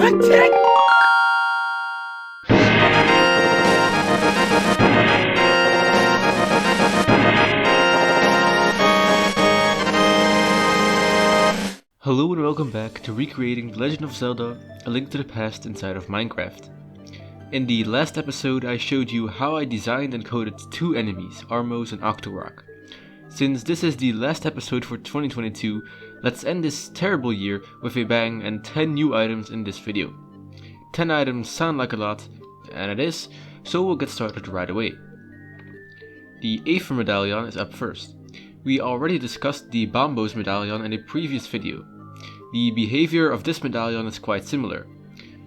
Hello and welcome back to recreating The Legend of Zelda, A Link to the Past inside of Minecraft. In the last episode I showed you how I designed and coded two enemies, Armos and Octorok. Since this is the last episode for 2022, let's end this terrible year with a bang and 10 new items in this video. 10 items sound like a lot, and it is, so we'll get started right away. The Ether Medallion is up first. We already discussed the Bombos Medallion in a previous video. The behavior of this medallion is quite similar.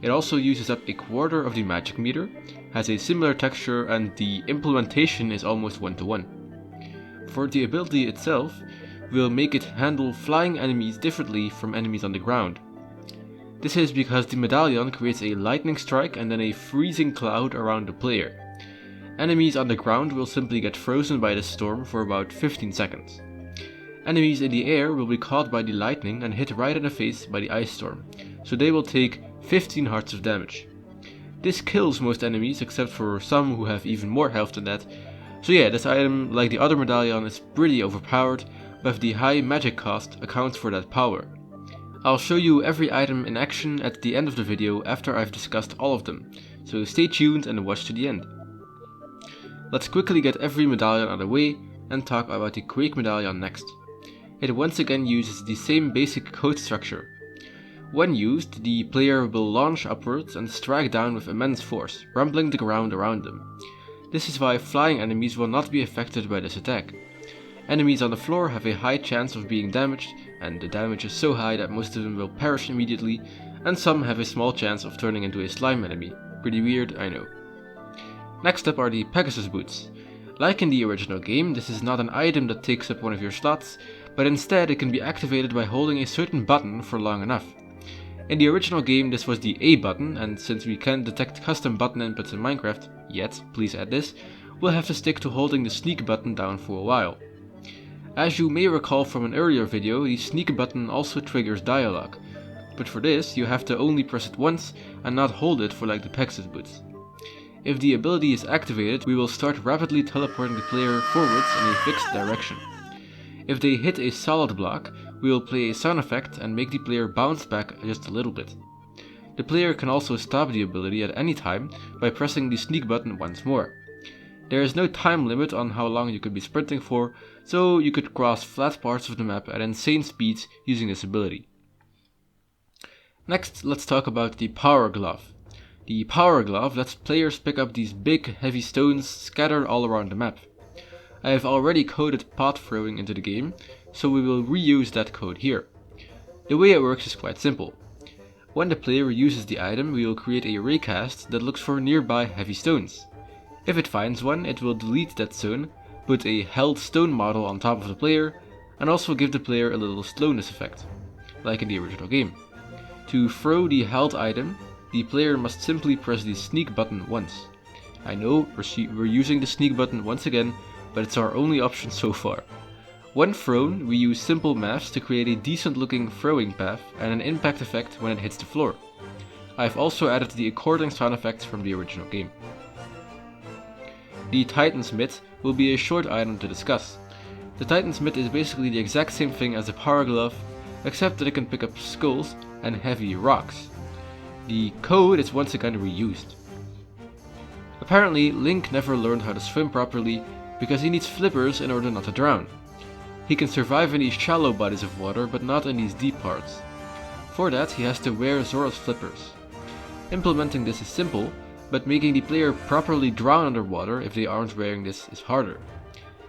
It also uses up a quarter of the magic meter, has a similar texture, and the implementation is almost one-to-one. For the ability itself, we'll make it handle flying enemies differently from enemies on the ground. This is because the medallion creates a lightning strike and then a freezing cloud around the player. Enemies on the ground will simply get frozen by the storm for about 15 seconds. Enemies in the air will be caught by the lightning and hit right in the face by the ice storm, so they will take 15 hearts of damage. This kills most enemies except for some who have even more health than that, so yeah, this item, like the other medallion, is pretty overpowered, but the high magic cost accounts for that power. I'll show you every item in action at the end of the video after I've discussed all of them, so stay tuned and watch to the end. Let's quickly get every medallion out of the way and talk about the Quake Medallion next. It once again uses the same basic code structure. When used, the player will launch upwards and strike down with immense force, rumbling the ground around them. This is why flying enemies will not be affected by this attack. Enemies on the floor have a high chance of being damaged, and the damage is so high that most of them will perish immediately, and some have a small chance of turning into a slime enemy. Pretty weird, I know. Next up are the Pegasus Boots. Like in the original game, this is not an item that takes up one of your slots, but instead it can be activated by holding a certain button for long enough. In the original game this was the A button, and since we can't detect custom button inputs in Minecraft, yet, please add this, we'll have to stick to holding the sneak button down for a while. As you may recall from an earlier video, the sneak button also triggers dialogue, but for this you have to only press it once and not hold it for like the Pegasus Boots. If the ability is activated, we will start rapidly teleporting the player forwards in a fixed direction. If they hit a solid block, we will play a sound effect and make the player bounce back just a little bit. The player can also stop the ability at any time by pressing the sneak button once more. There is no time limit on how long you could be sprinting for, so you could cross flat parts of the map at insane speeds using this ability. Next, let's talk about the Power Glove. The Power Glove lets players pick up these big, heavy stones scattered all around the map. I have already coded pot throwing into the game, so we will reuse that code here. The way it works is quite simple. When the player uses the item, we will create a raycast that looks for nearby heavy stones. If it finds one, it will delete that stone, put a held stone model on top of the player, and also give the player a little slowness effect, like in the original game. To throw the held item, the player must simply press the sneak button once. I know we're using the sneak button once again, but it's our only option so far. When thrown, we use simple maths to create a decent looking throwing path and an impact effect when it hits the floor. I've also added the according sound effects from the original game. The Titan's Mitt will be a short item to discuss. The Titan's Mitt is basically the exact same thing as the Power Glove, except that it can pick up skulls and heavy rocks. The code is once again reused. Apparently, Link never learned how to swim properly because he needs flippers in order not to drown. He can survive in these shallow bodies of water, but not in these deep parts. For that, he has to wear Zora's Flippers. Implementing this is simple, but making the player properly drown underwater if they aren't wearing this is harder.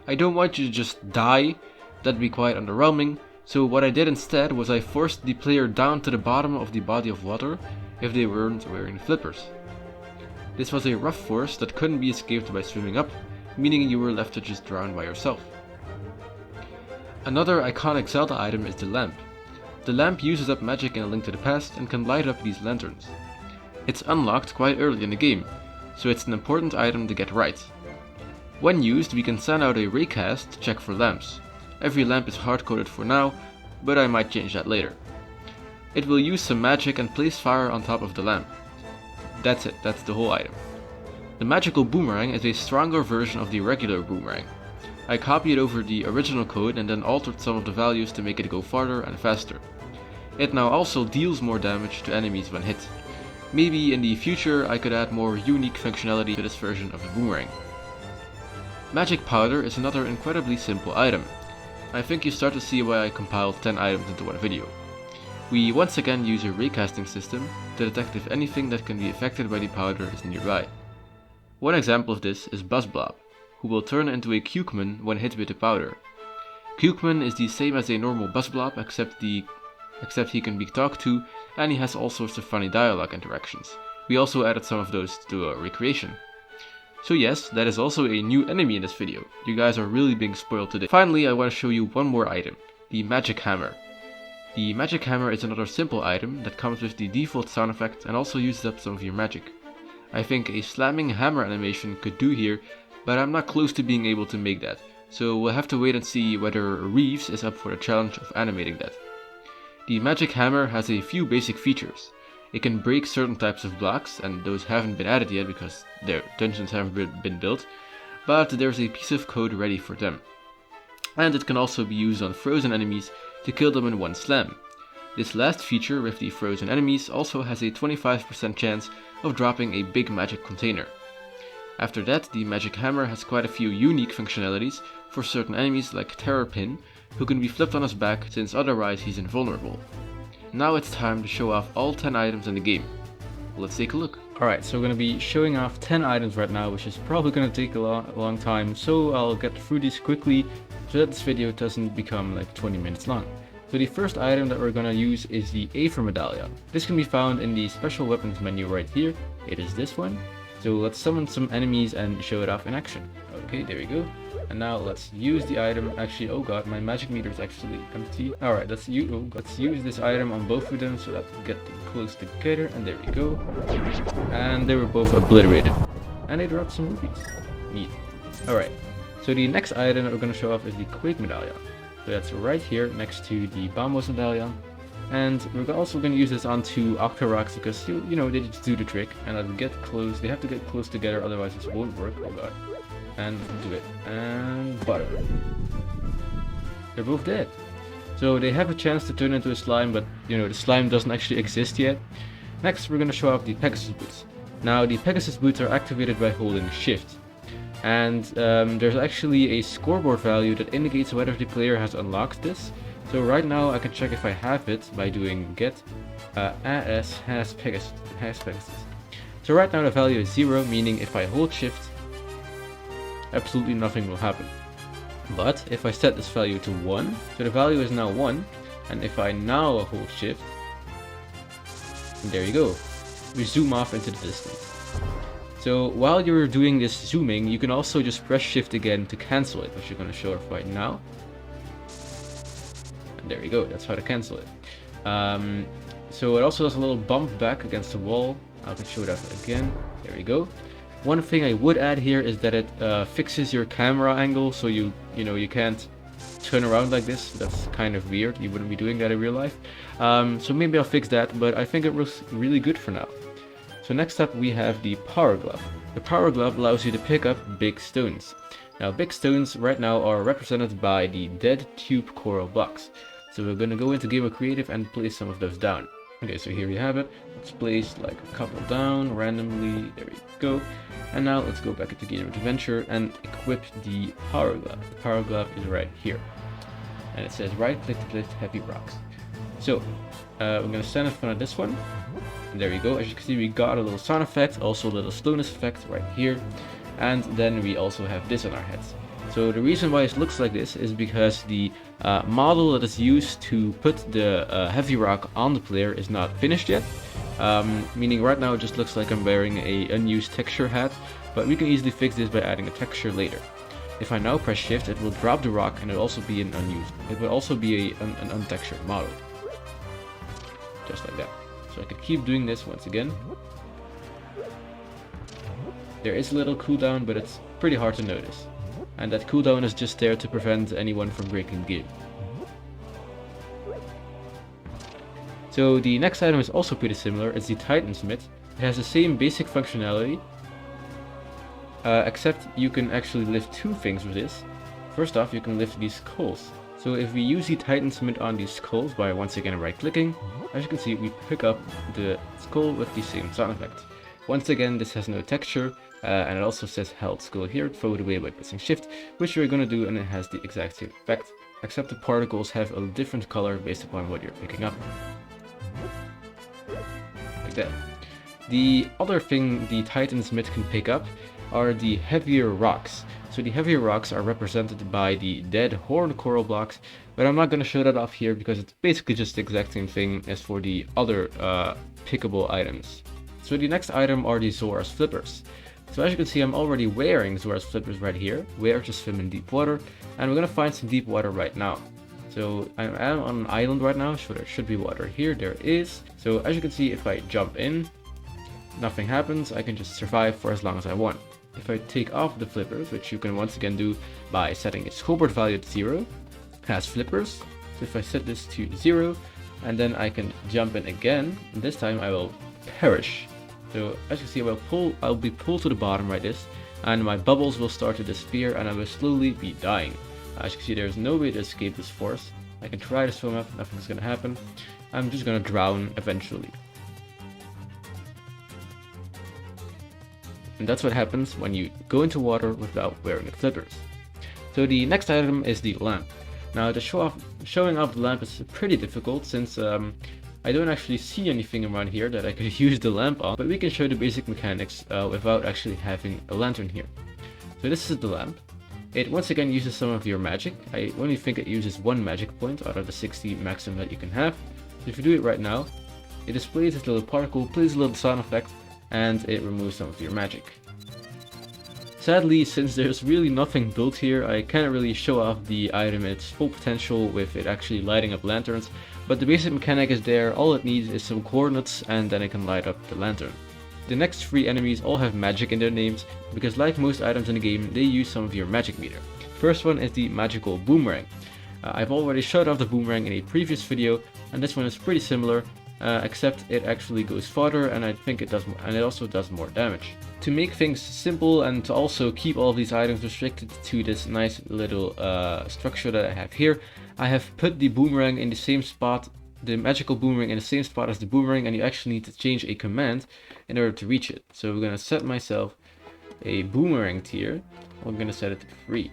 I don't want you to just die, that'd be quite underwhelming, so what I did instead was I forced the player down to the bottom of the body of water if they weren't wearing flippers. This was a rough force that couldn't be escaped by swimming up, meaning you were left to just drown by yourself. Another iconic Zelda item is the lamp. The lamp uses up magic in A Link to the Past and can light up these lanterns. It's unlocked quite early in the game, so it's an important item to get right. When used, we can send out a raycast to check for lamps. Every lamp is hard-coded for now, but I might change that later. It will use some magic and place fire on top of the lamp. That's it, that's the whole item. The magical boomerang is a stronger version of the regular boomerang. I copied over the original code and then altered some of the values to make it go farther and faster. It now also deals more damage to enemies when hit. Maybe in the future I could add more unique functionality to this version of the boomerang. Magic powder is another incredibly simple item. I think you start to see why I compiled 10 items into one video. We once again use a raycasting system to detect if anything that can be affected by the powder is nearby. One example of this is Buzzblob, who will turn into a Cukeman when hit with the powder. Cukeman is the same as a normal Buzzblob except he can be talked to and he has all sorts of funny dialogue interactions. We also added some of those to recreation. So yes, that is also a new enemy in this video. You guys are really being spoiled today. Finally, I want to show you one more item, the Magic Hammer. The Magic Hammer is another simple item that comes with the default sound effect and also uses up some of your magic. I think a slamming hammer animation could do here, but I'm not close to being able to make that, so we'll have to wait and see whether Reeves is up for the challenge of animating that. The Magic Hammer has a few basic features. It can break certain types of blocks, and those haven't been added yet because their dungeons haven't been built, but there's a piece of code ready for them. And it can also be used on frozen enemies to kill them in one slam. This last feature with the frozen enemies also has a 25% chance of dropping a big magic container. After that, the Magic Hammer has quite a few unique functionalities for certain enemies like Terrorpin, who can be flipped on his back since otherwise he's invulnerable. Now it's time to show off all 10 items in the game. Let's take a look. Alright, so we're going to be showing off 10 items right now, which is probably going to take a long time, so I'll get through these quickly so that this video doesn't become like 20 minutes long. So the first item that we're going to use is the Ether Medallion. This can be found in the special weapons menu right here. It is this one. So let's summon some enemies and show it off in action. Okay, there we go. And now let's use the item. Actually, oh god, my magic meter is actually empty. Alright, let's use this item on both of them so that we get them close together. And there we go. And they were both obliterated. And they dropped some rupees. Neat. Alright, so the next item that we're going to show off is the Quake Medallion. So that's right here next to the Bombos Medallion. And we're also going to use this onto Octoroks because, you know, they just do the trick. And as we get close, they have to get close together, otherwise this won't work. Oh god. And do it. And butter. They're both dead. So they have a chance to turn into a slime, but, you know, the slime doesn't actually exist yet. Next, we're going to show off the Pegasus Boots. Now, the Pegasus Boots are activated by holding Shift. And there's actually a scoreboard value that indicates whether the player has unlocked this. So right now I can check if I have it by doing get as has Pegasus. So right now the value is 0, meaning if I hold Shift, absolutely nothing will happen. But if I set this value to 1, so the value is now 1, and if I now hold Shift, there you go, we zoom off into the distance. So while you're doing this zooming, you can also just press Shift again to cancel it, which you're going to show off right now. And there you go, that's how to cancel it. So it also does a little bump back against the wall. I can show that again. There we go. One thing I would add here is that it fixes your camera angle, so you can't turn around like this. That's kind of weird. You wouldn't be doing that in real life. So maybe I'll fix that, but I think it was really good for now. So next up we have the Power Glove. The Power Glove allows you to pick up big stones. Now big stones right now are represented by the dead tube coral blocks. So we're going to go into Game of Creative and place some of those down. Okay, so here you have it. Let's place like a couple down randomly. There we go. And now let's go back into Game of Adventure and equip the Power Glove. The Power Glove is right here. And it says right click to lift heavy rocks. So we're going to stand in front of this one. And there we go. As you can see, we got a little sound effect, also a little slowness effect right here. And then we also have this on our heads. So the reason why it looks like this is because the model that is used to put the heavy rock on the player is not finished yet. Meaning right now it just looks like I'm wearing a unused texture hat, but we can easily fix this by adding a texture later. If I now press Shift, it will drop the rock and it will also be an untextured model. Just like that. So I can keep doing this once again. There is a little cooldown, but it's pretty hard to notice. And that cooldown is just there to prevent anyone from breaking the game. So the next item is also pretty similar. It's the Titan's Mitt. It has the same basic functionality, except you can actually lift two things with this. First off, you can lift these skulls. So if we use the Titan's Mitt on these skulls by once again right clicking, as you can see, we pick up the skull with the same sound effect. Once again, this has no texture, and it also says held skull here, throw it away by pressing shift, which we're gonna do, and it has the exact same effect, except the particles have a different color based upon what you're picking up. Like that. The other thing the Titan's Mitt can pick up are the heavier rocks. So the heavier rocks are represented by the dead horn coral blocks, but I'm not going to show that off here because it's basically just the exact same thing as for the other pickable items. So the next item are the Zora's Flippers. So as you can see, I'm already wearing Zora's Flippers right here, where to swim in deep water, and we're going to find some deep water right now. So I am on an island right now, so there should be water here. There is. So as you can see, if I jump in, nothing happens. I can just survive for as long as I want. If I take off the flippers, which you can once again do by setting its scoreboard value to 0, has flippers. So if I set this to 0, and then I can jump in again, and this time I will perish. So as you see, I'll be pulled to the bottom like this, and my bubbles will start to disappear, and I will slowly be dying. As you can see, there's no way to escape this force. I can try to swim up, nothing's gonna happen. I'm just gonna drown eventually. And that's what happens when you go into water without wearing the flippers. So the next item is the lamp. Now showing off the lamp is pretty difficult since I don't actually see anything around here that I could use the lamp on, but we can show the basic mechanics without actually having a lantern here. So this is the lamp. It once again uses some of your magic. I only think it uses 1 magic point out of the 60 maximum that you can have. So if you do it right now, it displays this little particle, plays a little sound effect, and it removes some of your magic. Sadly, since there's really nothing built here, I can't really show off the item in its full potential with it actually lighting up lanterns, but the basic mechanic is there. All it needs is some coordinates and then it can light up the lantern. The next 3 enemies all have magic in their names, because like most items in the game, they use some of your magic meter. First one is the magical Boomerang. I've already showed off the Boomerang in a previous video, and this one is pretty similar. Except it actually goes farther, and I think it does more, and it also does more damage. To make things simple and to also keep all of these items restricted to this nice little structure that I have here, I have put the boomerang in the same spot, the magical boomerang in the same spot as the boomerang, and you actually need to change a command in order to reach it. So we're gonna set myself a boomerang tier. I'm gonna set it to 3.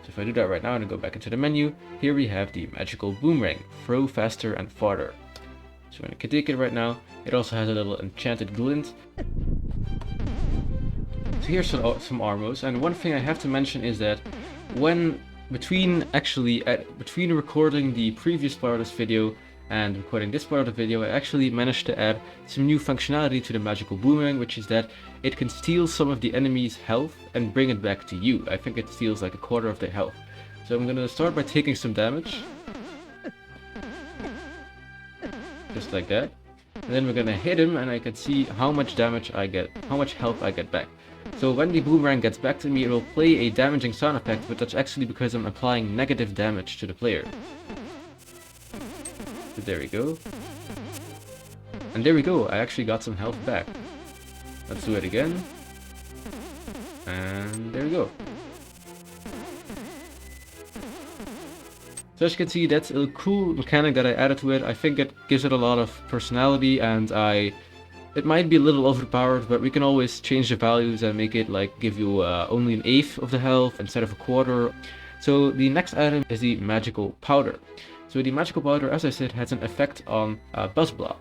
So if I do that right now and I go back into the menu, here we have the magical boomerang, throw faster and farther. So I'm gonna take it right now. It also has a little enchanted glint. So here's some armors, and one thing I have to mention is that between recording the previous part of this video and recording this part of the video, I actually managed to add some new functionality to the magical boomerang, which is that it can steal some of the enemy's health and bring it back to you. I think it steals like a quarter of their health. So I'm gonna start by taking some damage. Just like that. And then we're gonna hit him, and I can see how much damage I get, how much health I get back. So when the boomerang gets back to me, it will play a damaging sound effect, but that's actually because I'm applying negative damage to the player. So there we go. And there we go, I actually got some health back. Let's do it again. And there we go. So as you can see, that's a cool mechanic that I added to it. I think it gives it a lot of personality, and it might be a little overpowered, but we can always change the values and make it like give you only an eighth of the health instead of a quarter. So the next item is the magical powder. So the magical powder, as I said, has an effect on Buzzblob.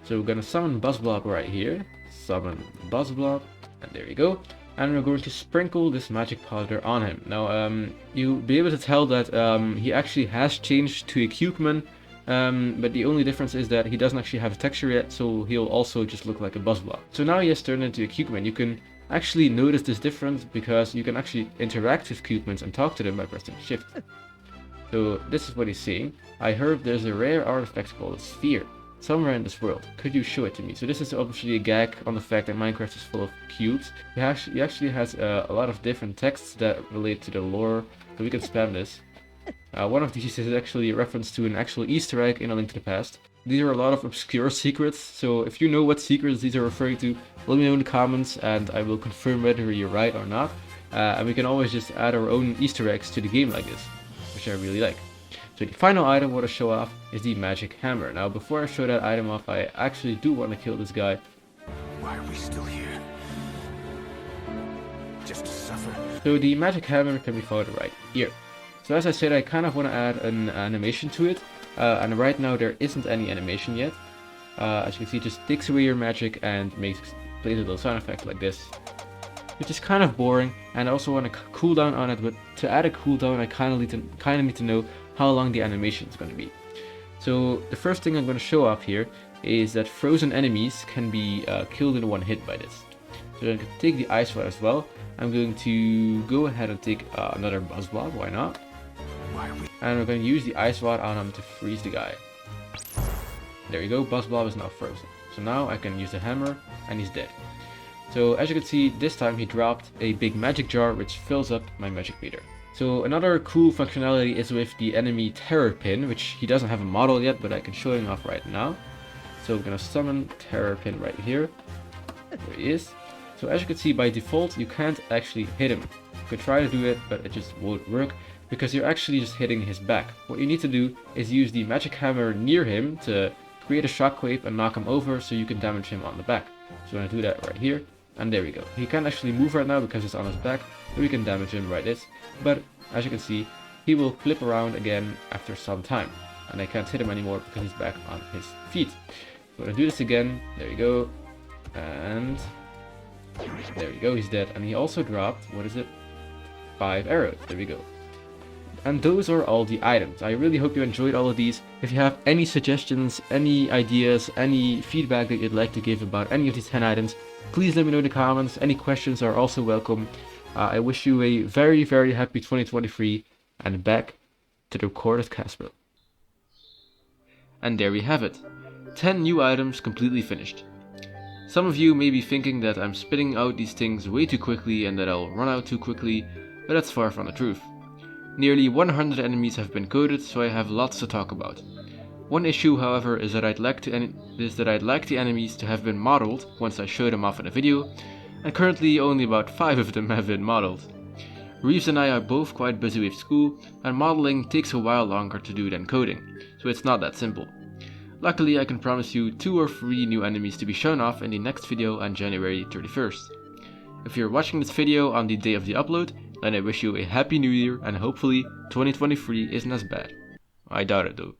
So we're gonna summon Buzzblob right here. Summon Buzzblob, and there you go. And we're going to sprinkle this magic powder on him. Now, you'll be able to tell that he actually has changed to a Cubeman, but the only difference is that he doesn't actually have a texture yet, so he'll also just look like a Buzzblob. So now he has turned into a Cubeman. You can actually notice this difference because you can actually interact with Cubemans and talk to them by pressing shift. So this is what he's saying. I heard there's a rare artifact called a sphere somewhere in this world. Could you show it to me? So this is obviously a gag on the fact that Minecraft is full of cubes. He actually has a lot of different texts that relate to the lore, so we can spam this. One of these is actually a reference to an actual Easter egg in A Link to the Past. these are a lot of obscure secrets, so if you know what secrets these are referring to, let me know in the comments and I will confirm whether you're right or not. And we can always just add our own Easter eggs to the game like this, which I really like. So the final item I want to show off is the magic hammer. Now before I show that item off, I actually do want to kill this guy. Why are we still here? Just to suffer? So the magic hammer can be found right here. So as I said, I kind of want to add an animation to it. And right now there isn't any animation yet. As you can see, it just takes away your magic and plays a little sound effect like this, which is kind of boring. And I also want a cooldown on it, but to add a cooldown I kind of need to know how long the animation is going to be. So the first thing I'm going to show off here is that frozen enemies can be killed in one hit by this. So I'm going to take the ice rod as well. I'm going to go ahead and take another buzz blob, why not? And we're going to use the ice rod on him to freeze the guy. There you go, buzz blob is now frozen. So now I can use the hammer and he's dead. So as you can see, this time he dropped a big magic jar which fills up my magic meter. So another cool functionality is with the enemy terror pin, which he doesn't have a model yet, but I can show him off right now. So we're going to summon terror pin right here. There he is. So as you can see, by default you can't actually hit him. You could try to do it, but it just won't work, because you're actually just hitting his back. What you need to do is use the magic hammer near him to create a shockwave and knock him over so you can damage him on the back. So I'm going to do that right here, and there we go. He can't actually move right now because it's on his back, but we can damage him right this. But as you can see, he will flip around again after some time, and I can't hit him anymore because he's back on his feet. So I'm going to do this again, there you go, and there we go, he's dead. And he also dropped, what is it? 5 arrows, there we go. And those are all the items. I really hope you enjoyed all of these. If you have any suggestions, any ideas, any feedback that you'd like to give about any of these 10 items, please let me know in the comments. Any questions are also welcome. I wish you a very, very happy 2023, and back to the court of Casper. And there we have it. 10 new items completely finished. Some of you may be thinking that I'm spitting out these things way too quickly and that I'll run out too quickly, but that's far from the truth. Nearly 100 enemies have been coded, so I have lots to talk about. One issue, however, is that I'd like the enemies to have been modeled once I show them off in a video, and currently only about 5 of them have been modeled. Reeves and I are both quite busy with school, and modeling takes a while longer to do than coding, so it's not that simple. Luckily, I can promise you 2 or 3 new enemies to be shown off in the next video on January 31st. If you're watching this video on the day of the upload, then I wish you a happy new year, and hopefully 2023 isn't as bad. I doubt it though.